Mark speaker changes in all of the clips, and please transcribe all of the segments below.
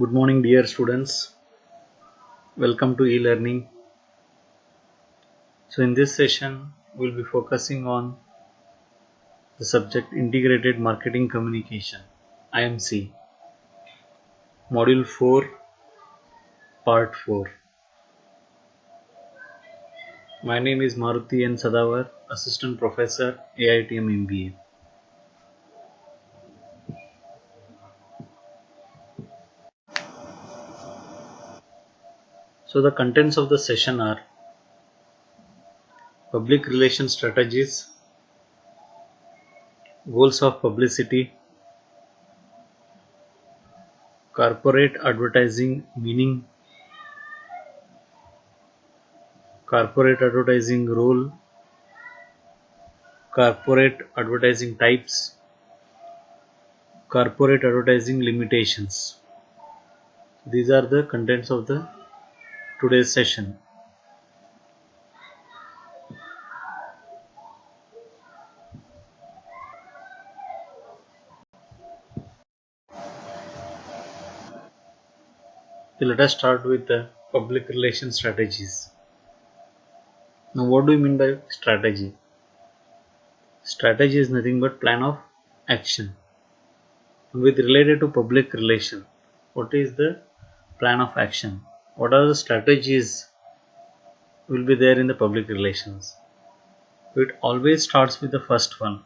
Speaker 1: Good morning, dear students. Welcome to e-learning. So in this session, we'll be focusing on the subject Integrated Marketing Communication, IMC, Module 4, Part 4. My name is Maruti N. Sadavar, Assistant Professor, AITM MBA. So the contents of the session are public relations strategies, goals of publicity, corporate advertising meaning, corporate advertising role, corporate advertising types, corporate advertising limitations. These are the contents of the today's session. So let us start with the public relations strategies. Now what do you mean by strategy? Strategy is nothing but plan of action. With related to public relation, what is the plan of action? What are the strategies will be there in the public relations? It always starts with the first one.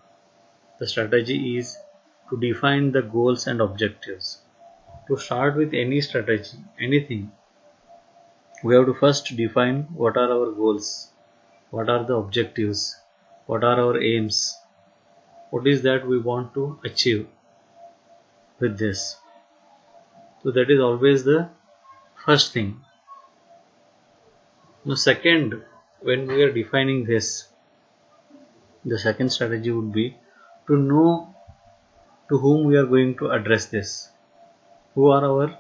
Speaker 1: The strategy is to define the goals and objectives. To start with any strategy, anything, we have to first define what are our goals, what are the objectives, what are our aims, what is that we want to achieve with this. So that is always the first thing. Now second, when we are defining this, the second strategy would be to know to whom we are going to address this, who are our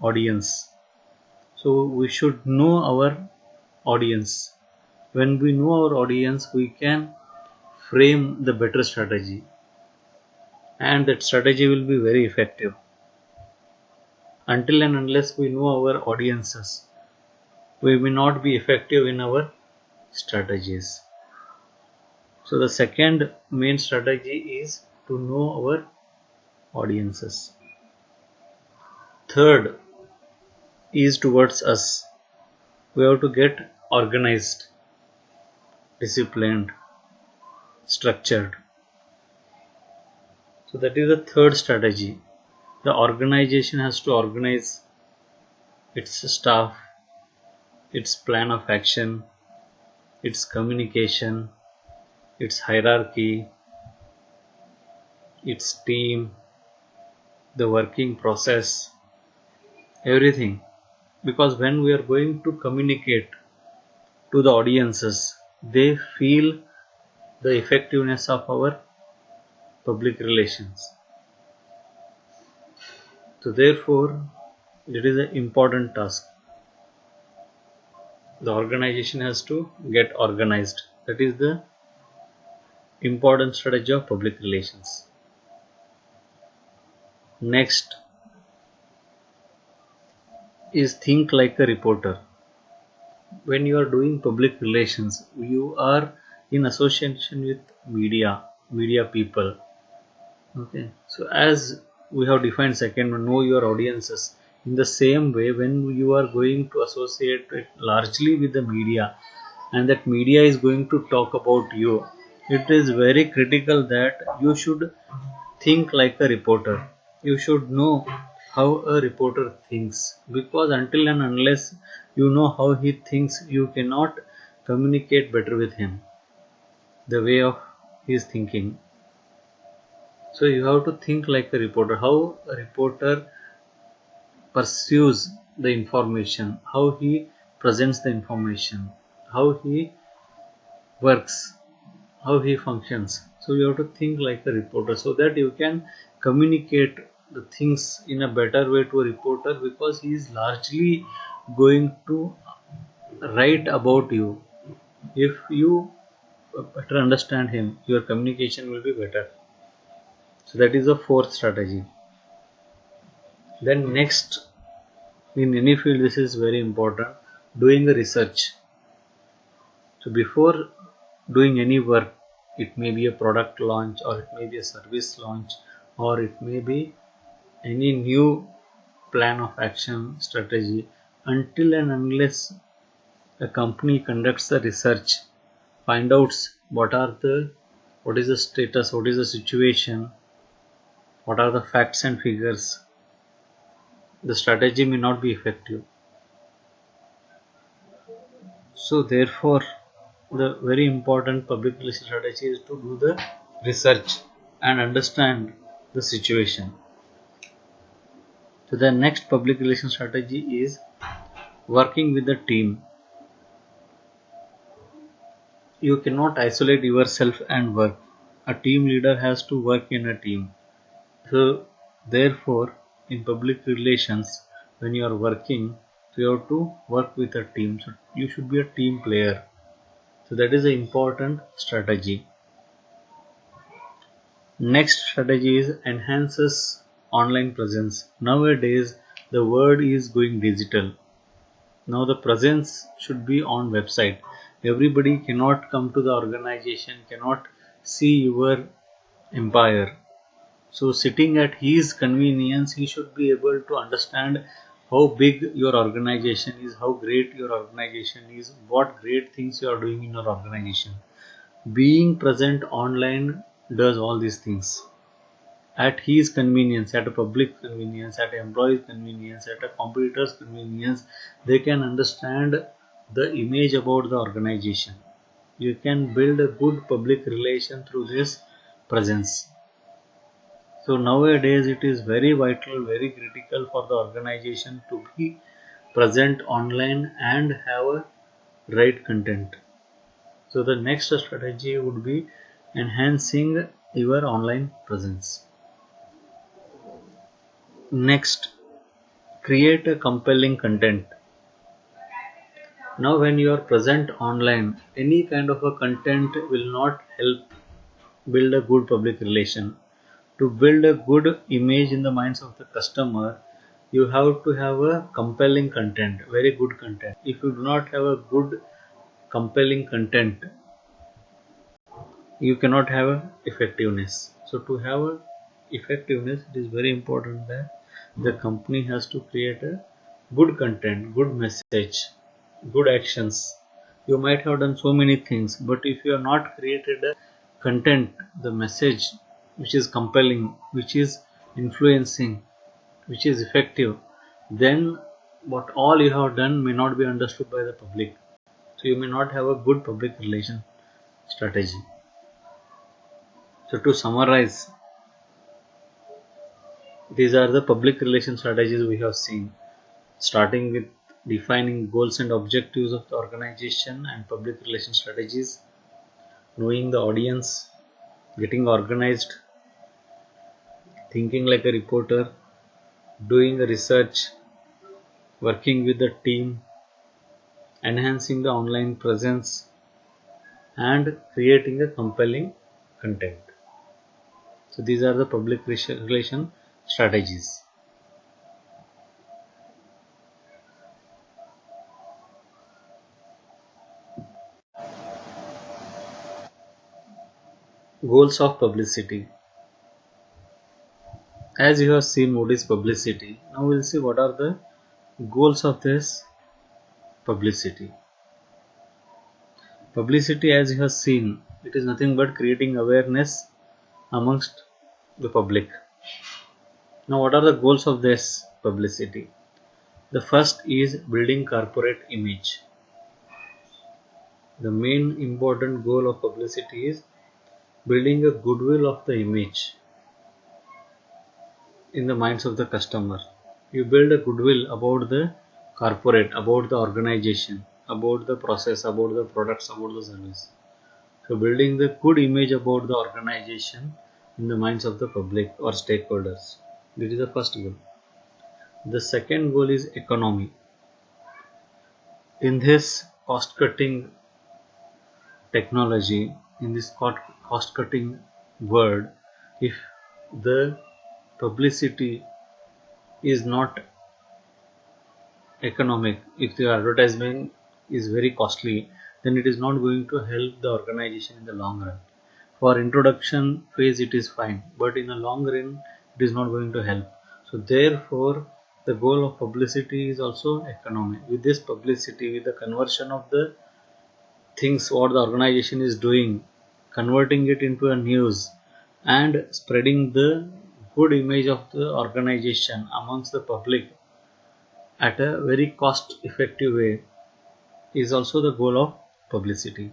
Speaker 1: audience. So we should know our audience. When we know our audience, we can frame the better strategy, and that strategy will be very effective. Until and unless we know our audiences, we may not be effective in our strategies. So the second main strategy is to know our audiences. Third is towards us. We have to get organized, disciplined, structured. So that is the third strategy. The organization has to organize its staff, its plan of action, its communication, its hierarchy, its team, the working process, everything. Because when we are going to communicate to the audiences, they feel the effectiveness of our public relations. So therefore, it is an important task. The organization has to get organized. That is the important strategy of public relations. Next is think like a reporter. When you are doing public relations, you are in association with media people. Okay, so as we have defined second one, know your audiences. In the same way, when you are going to associate it largely with the media, and that media is going to talk about you, it is very critical that you should think like a reporter. You should know how a reporter thinks, because until and unless you know how he thinks, you cannot communicate better with him, the way of his thinking. So you have to think like a reporter, how a reporter pursues the information, how he presents the information, how he works, how he functions. So you have to think like a reporter so that you can communicate the things in a better way to a reporter, because he is largely going to write about you. If you better understand him, your communication will be better. So that is the fourth strategy. Then next In any field, this is very important. Doing a research. So before doing any work, it may be a product launch, or it may be a service launch, or it may be any new plan of action strategy, until and unless a company conducts the research, find out what is the status, what is the situation, what are the facts and figures, the strategy may not be effective. So therefore, the very important public relations strategy is to do the research and understand the situation. So the next public relations strategy is working with the team. You cannot isolate yourself and work. A team leader has to work in a team. So therefore, in public relations, when you are working, you have to work with a team. So you should be a team player. So that is an important strategy. Next strategy is enhances online presence. Nowadays, the world is going digital. Now the presence should be on website. Everybody cannot come to the organization, cannot see your empire. So sitting at his convenience, he should be able to understand how big your organization is, how great your organization is, what great things you are doing in your organization. Being present online does all these things. At his convenience, at a public convenience, at employee's convenience, at a competitor's convenience, they can understand the image about the organization. You can build a good public relation through this presence. So nowadays it is very vital, very critical for the organization to be present online and have a right content. So the next strategy would be enhancing your online presence. Next, create a compelling content. Now when you are present online, any kind of a content will not help build a good public relation. To build a good image in the minds of the customer, you have to have a compelling content, very good content. If you do not have a good compelling content, you cannot have a effectiveness. So to have a effectiveness, it is very important that the company has to create a good content, good message, good actions. You might have done so many things, but if you have not created a content, the message which is compelling, which is influencing, which is effective, then what all you have done may not be understood by the public. So you may not have a good public relation strategy. So to summarize, these are the public relation strategies we have seen, starting with defining goals and objectives of the organization and public relation strategies, knowing the audience, getting organized, thinking like a reporter, doing the research, working with the team, enhancing the online presence, and creating a compelling content. So these are the public relation strategies. Goals of publicity. As you have seen what is publicity, now we'll see what are the goals of this publicity. Publicity, as you have seen, it is nothing but creating awareness amongst the public. Now what are the goals of this publicity? The first is building corporate image. The main important goal of publicity is building a goodwill of the image in the minds of the customer. You build a goodwill about the corporate, about the organization, about the process, about the products, about the service. So building the good image about the organization in the minds of the public or stakeholders. This is the first goal. The second goal is economy. In this cost cutting technology, in this cost cutting world, if the publicity is not economic. If the advertisement is very costly, then it is not going to help the organization in the long run. For introduction phase it is fine, but in the long run it is not going to help. So therefore the goal of publicity is also economic. With this publicity, with the conversion of the things what the organization is doing, converting it into a news and spreading the good image of the organization amongst the public at a very cost effective way is also the goal of publicity.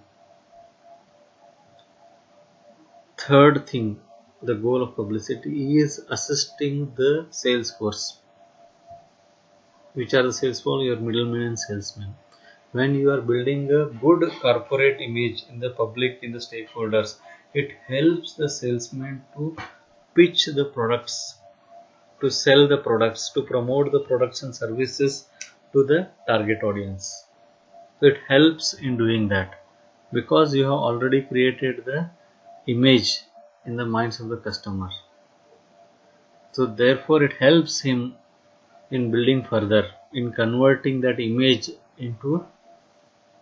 Speaker 1: Third thing, the goal of publicity is assisting the sales force. Which are the sales force? Your middlemen and salesmen. When you are building a good corporate image in the public, in the stakeholders, it helps the salesman to pitch the products, to sell the products, to promote the products and services to the target audience. So it helps in doing that because you have already created the image in the minds of the customer. So therefore it helps him in building further, in converting that image into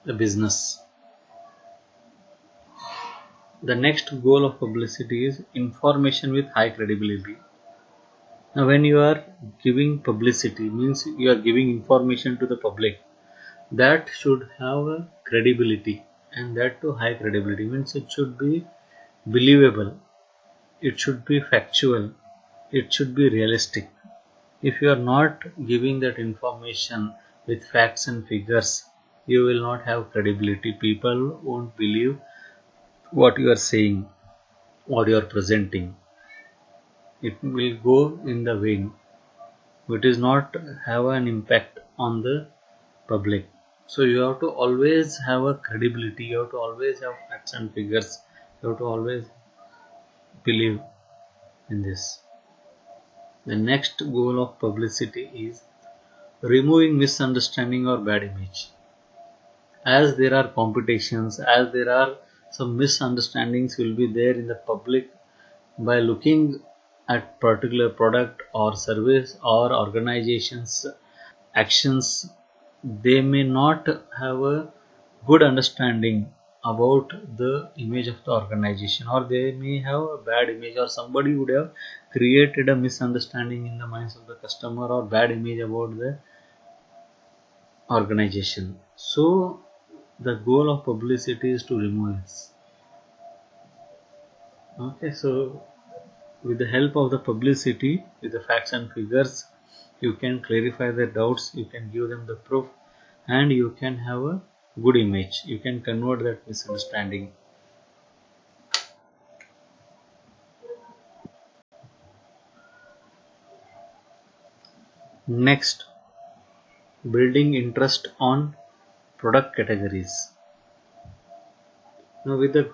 Speaker 1: a business. The next goal of publicity is information with high credibility. Now when you are giving publicity, means you are giving information to the public, that should have a credibility, and that to high credibility means it should be believable, it should be factual, it should be realistic. If you are not giving that information with facts and figures, you will not have credibility. People won't believe what you are saying, what you are presenting. It will go in the vain. It is not have an impact on the public. So you have to always have a credibility, you have to always have facts and figures, you have to always believe in this. The next goal of publicity is removing misunderstanding or bad image. As there are competitions, as there are some misunderstandings will be there in the public by looking at particular product or service or organizations actions, they may not have a good understanding about the image of the organization, or they may have a bad image, or somebody would have created a misunderstanding in the minds of the customer or bad image about the organization. So the goal of publicity is to remove this. Okay, so with the help of the publicity, with the facts and figures, you can clarify the doubts, you can give them the proof, and you can have a good image. You can convert that misunderstanding. Next, building interest on product categories. Now, with the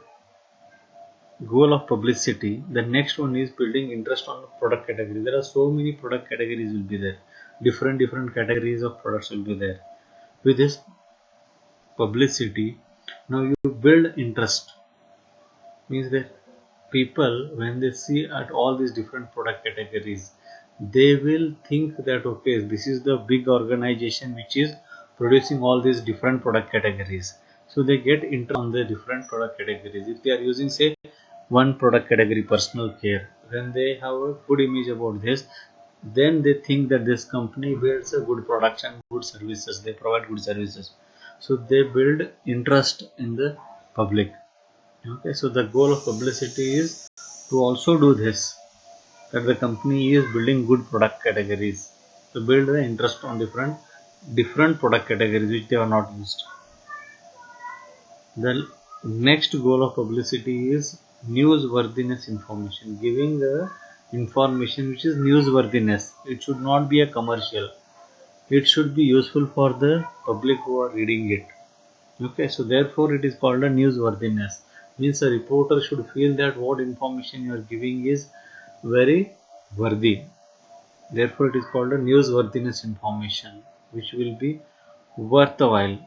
Speaker 1: goal of publicity, the next one is building interest on product category. There are so many product categories will be there. Different categories of products will be there. With this publicity, now you build interest. Means that people, when they see at all these different product categories, they will think that okay, this is the big organization which is producing all these different product categories. So they get interest on the different product categories. If they are using say one product category, personal care, then they have a good image about this, then they think that this company builds a good products and good services, they provide good services, so they build interest in the public. Okay, so the goal of publicity is to also do this, that the company is building good product categories, to build the interest on different product categories which they are not used. The next goal of publicity is newsworthiness information, giving the information which is newsworthiness. It should not be a commercial, it should be useful for the public who are reading it. Okay, so therefore it is called a newsworthiness. Means a reporter should feel that what information you are giving is very worthy. Therefore it is called a newsworthiness information, which will be worthwhile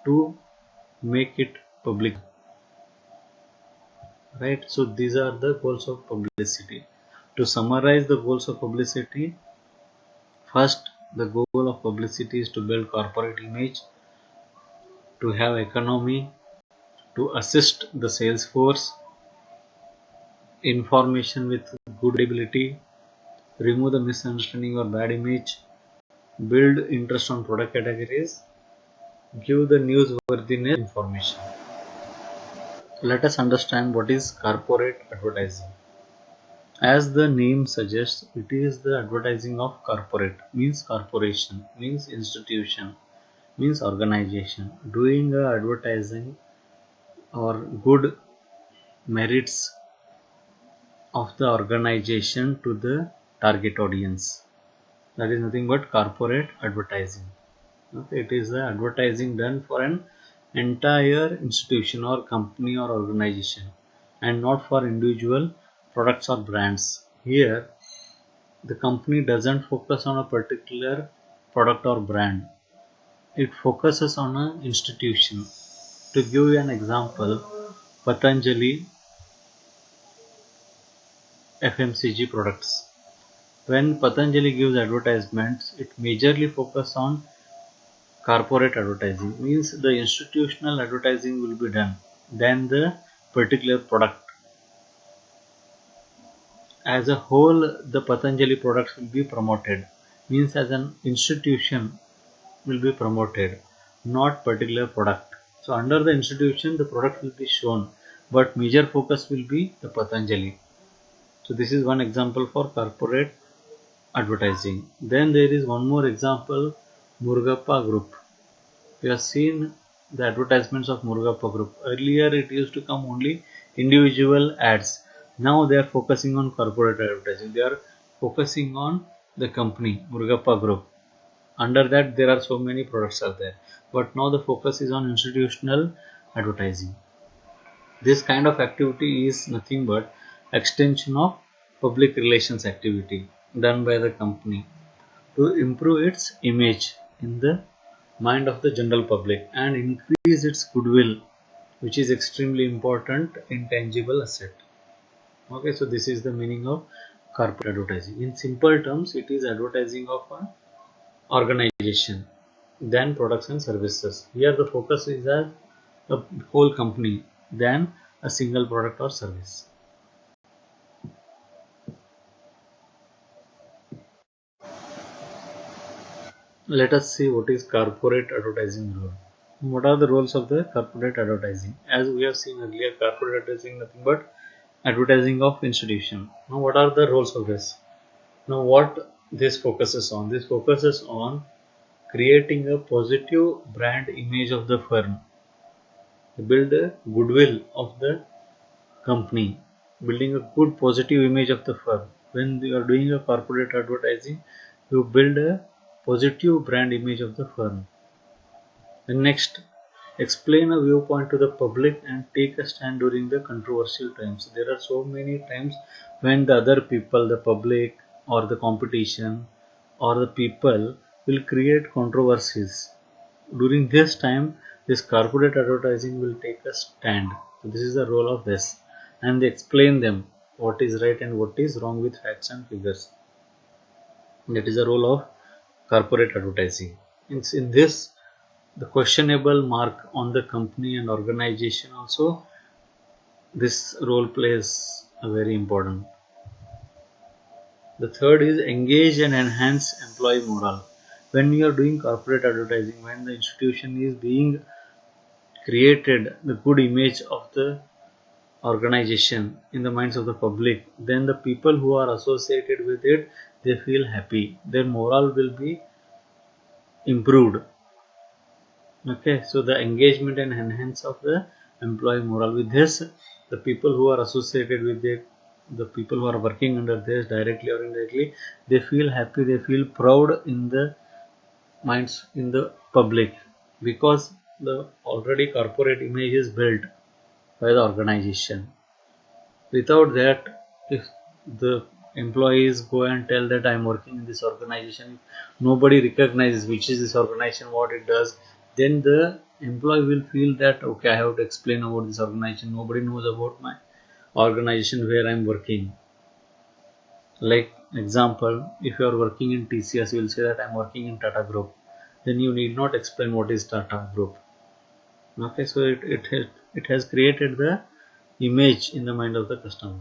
Speaker 1: to make it public. Right, so these are the goals of publicity. To summarize the goals of publicity, first, The goal of publicity is to build corporate image, to have economy, to assist the sales force, information with good ability, remove the misunderstanding or bad image, build interest on product categories, give the newsworthiness information. Let us understand what is corporate advertising. As the name suggests, it is the advertising of corporate, means corporation, means institution, means organization, doing advertising or good merits of the organization to the target audience. That is nothing but corporate advertising. Okay, it is the advertising done for an entire institution or company or organization and not for individual products or brands. Here, the company doesn't focus on a particular product or brand. It focuses on an institution. To give you an example, Patanjali FMCG products. When Patanjali gives advertisements, it majorly focuses on corporate advertising, means the institutional advertising will be done than the particular product. As a whole, the Patanjali products will be promoted, means as an institution will be promoted, not particular product. So under the institution, the product will be shown, but major focus will be the Patanjali. So this is one example for corporate advertising. Then there is one more example, Murugappa Group. We have seen the advertisements of Murugappa Group. Earlier it used to come only individual ads. Now they are focusing on corporate advertising. They are focusing on the company Murugappa Group. Under that there are so many products are there. But now the focus is on institutional advertising. This kind of activity is nothing but extension of public relations activity done by the company to improve its image in the mind of the general public and increase its goodwill, which is extremely important intangible asset. Okay, so this is the meaning of corporate advertising. In simple terms, it is advertising of an organization, then products and services. Here the focus is as a whole company than a single product or service. Let us see what is corporate advertising role. What are the roles of the corporate advertising? As we have seen earlier, corporate advertising nothing but advertising of institution. Now what are the roles of this? Now what this focuses on? This focuses on creating a positive brand image of the firm, build a goodwill of the company, building a good positive image of the firm. When you are doing a corporate advertising, you build a positive brand image of the firm. And next, explain a viewpoint to the public and take a stand during the controversial times. There are so many times when the other people, the public or the competition or the people will create controversies. During this time, this corporate advertising will take a stand. So this is the role of this, and they explain them what is right and what is wrong with facts and figures. That is the role of corporate advertising. It's in this the questionable mark on the company and organization also, this role plays a very important. The third is engage and enhance employee morale. When you are doing corporate advertising, when the institution is being created the good image of the organization in the minds of the public, then the people who are associated with it, they feel happy, their morale will be improved. Okay, so the engagement and enhance of the employee morale. With this, the people who are associated with it, the people who are working under this directly or indirectly, they feel happy, they feel proud in the minds in the public, because the already corporate image is built by the organization. Without that, if the employees go and tell that I am working in this organization, nobody recognizes which is this organization, what it does, then the employee will feel that okay, I have to explain about this organization, nobody knows about my organization where I am working. Like Example, if you are working in TCS, you will say that I am working in Tata Group. Then you need not explain what is Tata Group. Okay, so it has created the image in the mind of the customer.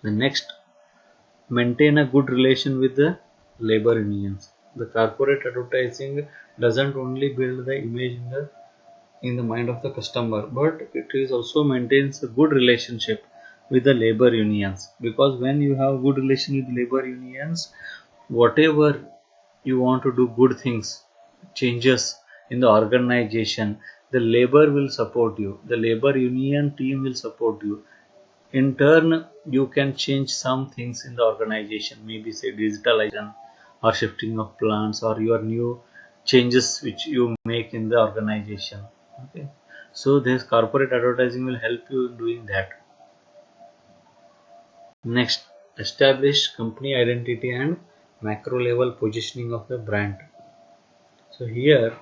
Speaker 1: The next, maintain a good relation with the labor unions. The corporate advertising doesn't only build the image in the mind of the customer, but it is also maintains a good relationship with the labor unions, because when you have good relation with labor unions, whatever you want to do good things, changes in the organization, the labor will support you, the labor union team will support you. In turn, you can change some things in the organization, maybe say digitalization or shifting of plants or your new changes which you make in the organization. Okay, so this corporate advertising will help you in doing that. Next, establish company identity and macro level positioning of the brand. So here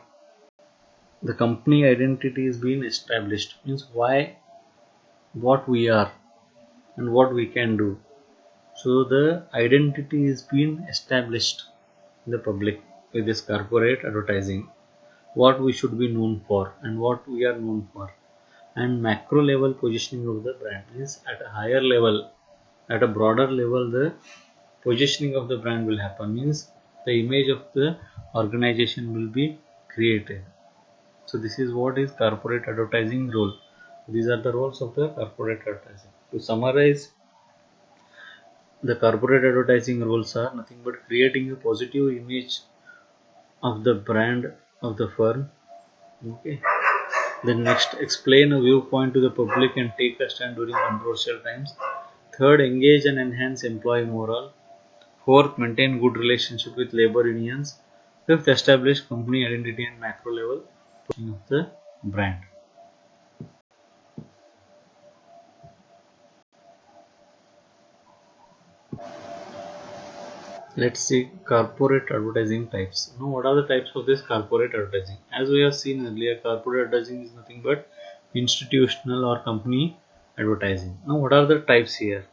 Speaker 1: the company identity is being established, means why, what we are and what we can do. So the identity is being established in the public with this corporate advertising, what we should be known for and what we are known for. And macro level positioning of the brand is at a higher level, at a broader level, the positioning of the brand will happen, means the image of the organization will be created. So this is what is corporate advertising role. These are the roles of the corporate advertising. To summarize, the corporate advertising roles are nothing but creating a positive image of the brand of the firm. Okay. Then next, explain a viewpoint to the public and take a stand during controversial times. Third, engage and enhance employee morale. Fourth, maintain good relationship with labor unions. Fifth, establish company identity and macro level of the brand. Let's see corporate advertising types. Now, what are the types of this corporate advertising? As we have seen earlier, corporate advertising is nothing but institutional or company advertising. Now, what are the types here?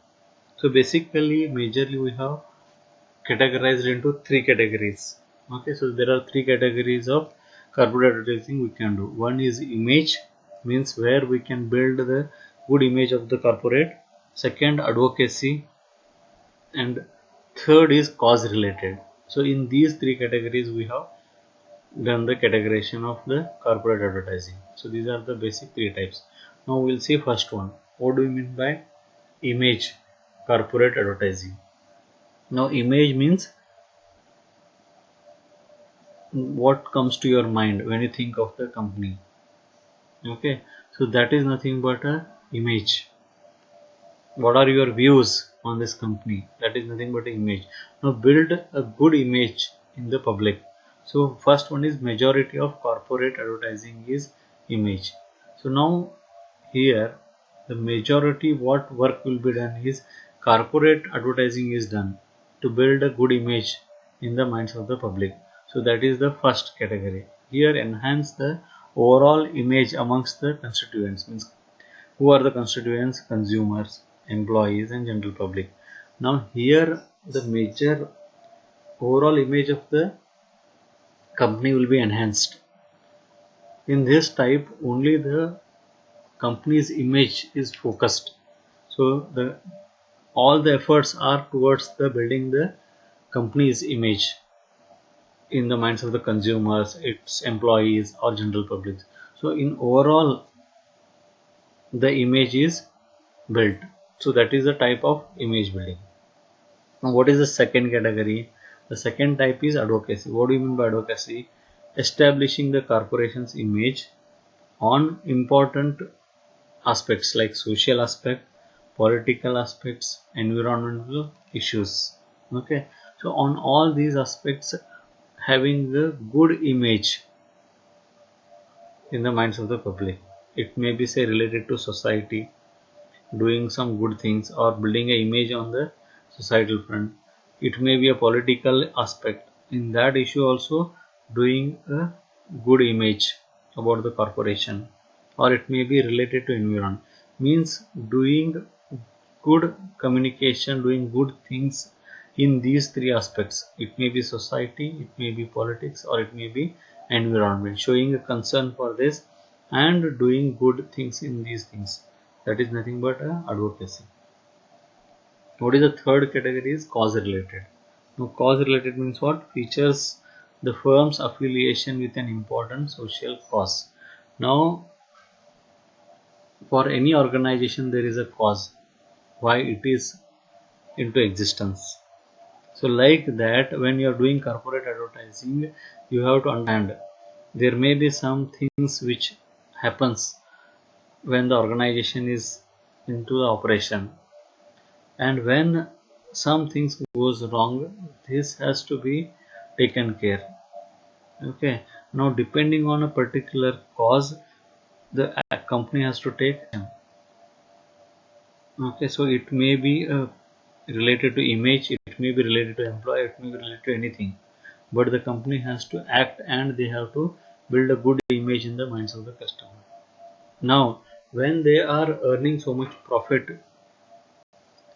Speaker 1: So basically, majorly we have categorized into three categories. Okay, so there are three categories of corporate advertising we can do. One is image, means where we can build the good image of the corporate. Second, advocacy, and third is cause related. So in these three categories we have done the categorization of the corporate advertising. So these are the basic three types. Now we'll see first one. What do we mean by image corporate advertising? Now image means what comes to your mind when you think of the company. Okay, so that is nothing but a image. What are your views on this company? That is nothing but an image. Now build a good image in the public. So first one is majority of corporate advertising is image. So now here the majority what work will be done is corporate advertising is done to build a good image in the minds of the public. So that is the first category. Here enhance the overall image amongst the constituents, means who are the constituents? Consumers, employees and general public. Now here the major overall image of the company will be enhanced. In this type only the company's image is focused. So all the efforts are towards the building the company's image in the minds of the consumers, its employees or general public. So in overall the image is built. So that is the type of image building. Now what is the second category? The second type is advocacy. What do you mean by advocacy? Establishing the corporation's image on important aspects like social aspect, political aspects, environmental issues. Okay, so on all these aspects, having a good image in the minds of the public. It may be say related to society, doing some good things or building an image on the societal front. It may be a political aspect. In that issue also doing a good image about the corporation, or it may be related to environment, means doing good communication, doing good things in these three aspects. It may be society, it may be politics, or it may be environment. Showing a concern for this and doing good things in these things. That is nothing but advocacy. What is the third category? Is cause related. Now, cause related means what? Features the firm's affiliation with an important social cause. Now, for any organization, there is a cause why it is into existence. So, like that, when you are doing corporate advertising, you have to understand there may be some things which happens when the organization is into the operation, and when some things goes wrong, this has to be taken care. Okay, now depending on a particular cause, the company has to take action. Okay, so it may be related to image, it may be related to employee, it may be related to anything, but the company has to act and they have to build a good image in the minds of the customer. Now, when they are earning so much profit,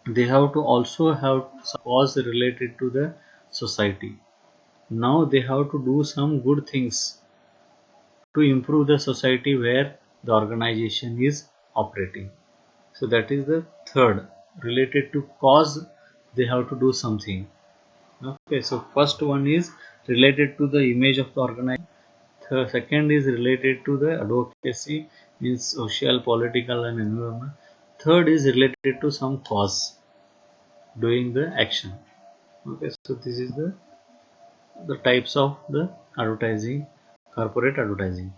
Speaker 1: they have to also have some cause related to the society. Now they have to do some good things to improve the society where the organization is operating. So that is the third. Related to cause, they have to do something. Okay, so first one is related to the image of the organization. The second is related to the advocacy, means social, political, and environment. Third is related to some cause, doing the action. Okay, so this is the types of the advertising, corporate advertising.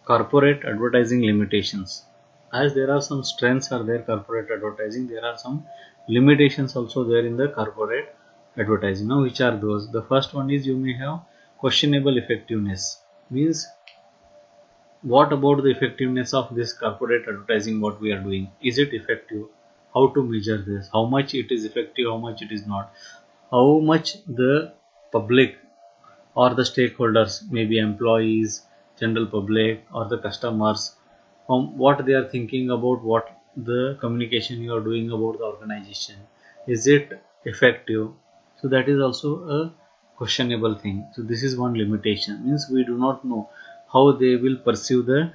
Speaker 1: Corporate advertising limitations. As there are some strengths are there corporate advertising, there are some limitations also there in the corporate advertising. Now, which are those? The first one is you may have questionable effectiveness. Means, what about the effectiveness of this corporate advertising what we are doing? Is it effective? How to measure this? How much it is effective? How much it is not? How much the public or the stakeholders, maybe employees, general public, or the customers, what they are thinking about what the communication you are doing about the organization, is it effective? So that is also a questionable thing. So this is one limitation, means we do not know how they will perceive the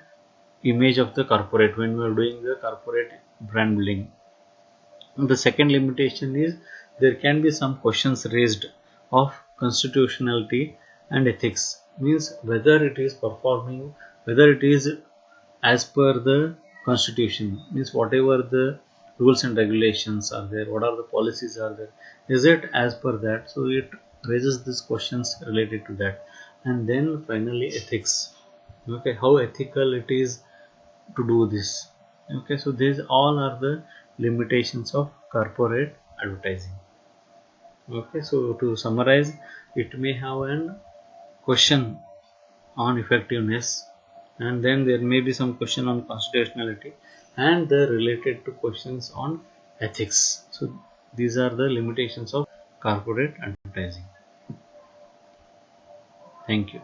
Speaker 1: image of the corporate when we are doing the corporate brand building. The second limitation is there can be some questions raised of constitutionality and ethics, means whether it is performing, whether it is as per the constitution, means whatever the rules and regulations are there, what are the policies are there, is it as per that? So it raises these questions related to that. And then finally ethics. Okay, how ethical it is to do this. Okay, so these all are the limitations of corporate advertising. Okay, so to summarize, it may have an question on effectiveness, and then there may be some question on constitutionality, and the related to questions on ethics. So these are the limitations of corporate advertising. Thank you.